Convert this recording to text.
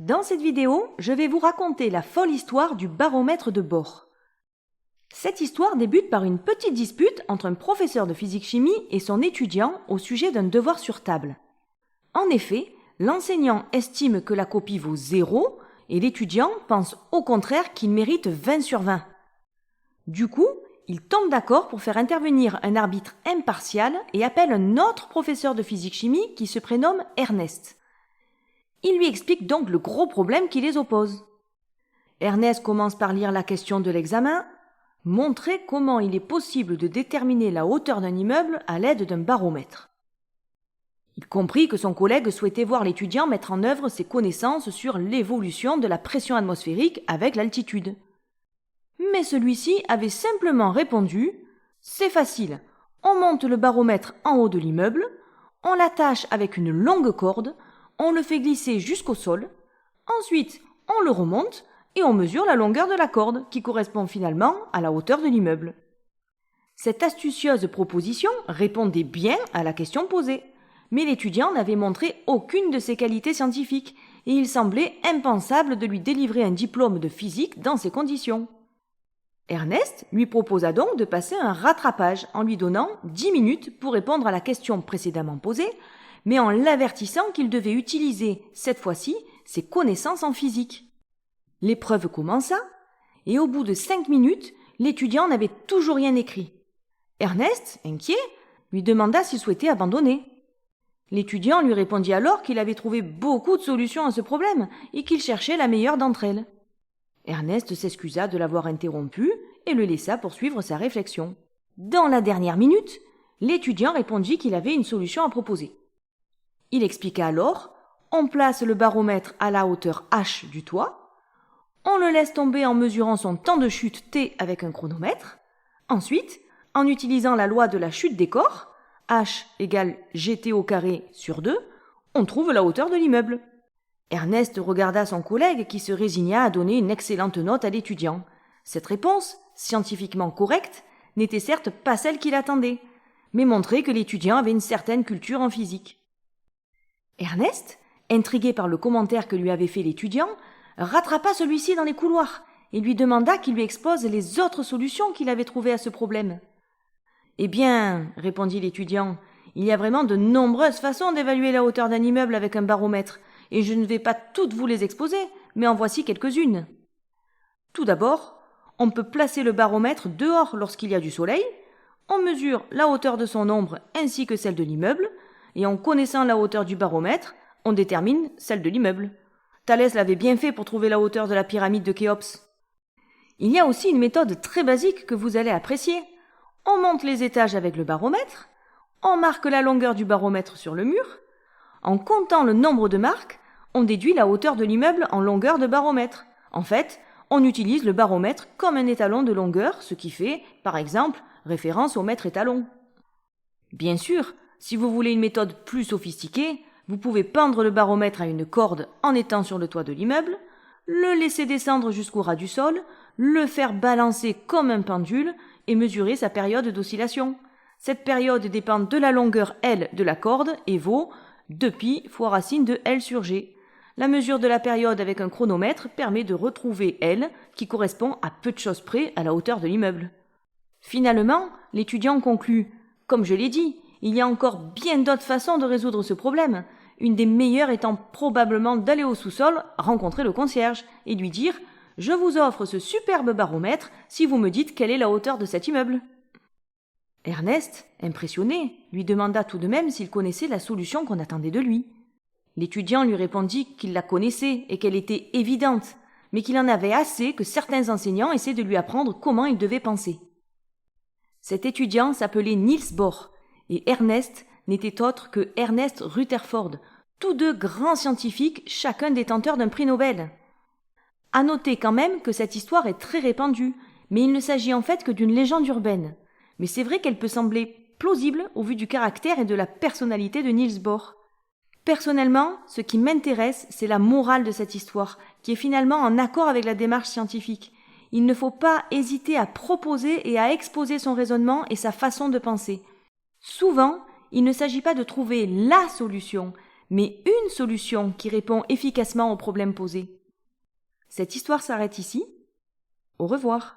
Dans cette vidéo, je vais vous raconter la folle histoire du baromètre de Bohr. Cette histoire débute par une petite dispute entre un professeur de physique-chimie et son étudiant au sujet d'un devoir sur table. En effet, l'enseignant estime que la copie vaut 0 et l'étudiant pense au contraire qu'il mérite 20 sur 20. Du coup, ils tombent d'accord pour faire intervenir un arbitre impartial et appellent un autre professeur de physique-chimie qui se prénomme Ernest. Il lui explique donc le gros problème qui les oppose. Ernest commence par lire la question de l'examen, montrer comment il est possible de déterminer la hauteur d'un immeuble à l'aide d'un baromètre. Il comprit que son collègue souhaitait voir l'étudiant mettre en œuvre ses connaissances sur l'évolution de la pression atmosphérique avec l'altitude. Mais celui-ci avait simplement répondu « C'est facile, on monte le baromètre en haut de l'immeuble, on l'attache avec une longue corde, on le fait glisser jusqu'au sol, ensuite on le remonte et on mesure la longueur de la corde qui correspond finalement à la hauteur de l'immeuble. » Cette astucieuse proposition répondait bien à la question posée, mais l'étudiant n'avait montré aucune de ses qualités scientifiques et il semblait impensable de lui délivrer un diplôme de physique dans ces conditions. Ernest lui proposa donc de passer un rattrapage en lui donnant 10 minutes pour répondre à la question précédemment posée, mais en l'avertissant qu'il devait utiliser, cette fois-ci, ses connaissances en physique. L'épreuve commença, et au bout de 5 minutes, l'étudiant n'avait toujours rien écrit. Ernest, inquiet, lui demanda s'il souhaitait abandonner. L'étudiant lui répondit alors qu'il avait trouvé beaucoup de solutions à ce problème et qu'il cherchait la meilleure d'entre elles. Ernest s'excusa de l'avoir interrompu et le laissa poursuivre sa réflexion. Dans la dernière minute, l'étudiant répondit qu'il avait une solution à proposer. Il expliqua alors « On place le baromètre à la hauteur h du toit, on le laisse tomber en mesurant son temps de chute t avec un chronomètre. Ensuite, en utilisant la loi de la chute des corps, h égale gt au carré sur 2, on trouve la hauteur de l'immeuble. » Ernest regarda son collègue qui se résigna à donner une excellente note à l'étudiant. Cette réponse, scientifiquement correcte, n'était certes pas celle qu'il attendait, mais montrait que l'étudiant avait une certaine culture en physique. Ernest, intrigué par le commentaire que lui avait fait l'étudiant, rattrapa celui-ci dans les couloirs et lui demanda qu'il lui expose les autres solutions qu'il avait trouvées à ce problème. « Eh bien, répondit l'étudiant, il y a vraiment de nombreuses façons d'évaluer la hauteur d'un immeuble avec un baromètre, et je ne vais pas toutes vous les exposer, mais en voici quelques-unes. Tout d'abord, on peut placer le baromètre dehors lorsqu'il y a du soleil, on mesure la hauteur de son ombre ainsi que celle de l'immeuble, et en connaissant la hauteur du baromètre, on détermine celle de l'immeuble. Thalès l'avait bien fait pour trouver la hauteur de la pyramide de Khéops. Il y a aussi une méthode très basique que vous allez apprécier. On monte les étages avec le baromètre, on marque la longueur du baromètre sur le mur. En comptant le nombre de marques, on déduit la hauteur de l'immeuble en longueur de baromètre. En fait, on utilise le baromètre comme un étalon de longueur, ce qui fait, par exemple, référence au mètre étalon. Bien sûr, si vous voulez une méthode plus sophistiquée, vous pouvez pendre le baromètre à une corde en étant sur le toit de l'immeuble, le laisser descendre jusqu'au ras du sol, le faire balancer comme un pendule et mesurer sa période d'oscillation. Cette période dépend de la longueur L de la corde et vaut 2π fois racine de L sur G. La mesure de la période avec un chronomètre permet de retrouver L qui correspond à peu de choses près à la hauteur de l'immeuble. Finalement, l'étudiant conclut « Comme je l'ai dit, il y a encore bien d'autres façons de résoudre ce problème, une des meilleures étant probablement d'aller au sous-sol rencontrer le concierge et lui dire « Je vous offre ce superbe baromètre si vous me dites quelle est la hauteur de cet immeuble. » Ernest, impressionné, lui demanda tout de même s'il connaissait la solution qu'on attendait de lui. L'étudiant lui répondit qu'il la connaissait et qu'elle était évidente, mais qu'il en avait assez que certains enseignants essaient de lui apprendre comment il devait penser. Cet étudiant s'appelait Niels Bohr, et Ernest n'était autre que Ernest Rutherford, tous deux grands scientifiques, chacun détenteur d'un prix Nobel. À noter quand même que cette histoire est très répandue, mais il ne s'agit en fait que d'une légende urbaine. Mais c'est vrai qu'elle peut sembler plausible au vu du caractère et de la personnalité de Niels Bohr. Personnellement, ce qui m'intéresse, c'est la morale de cette histoire, qui est finalement en accord avec la démarche scientifique. Il ne faut pas hésiter à proposer et à exposer son raisonnement et sa façon de penser. Souvent, il ne s'agit pas de trouver la solution, mais une solution qui répond efficacement au problème posé. Cette histoire s'arrête ici. Au revoir.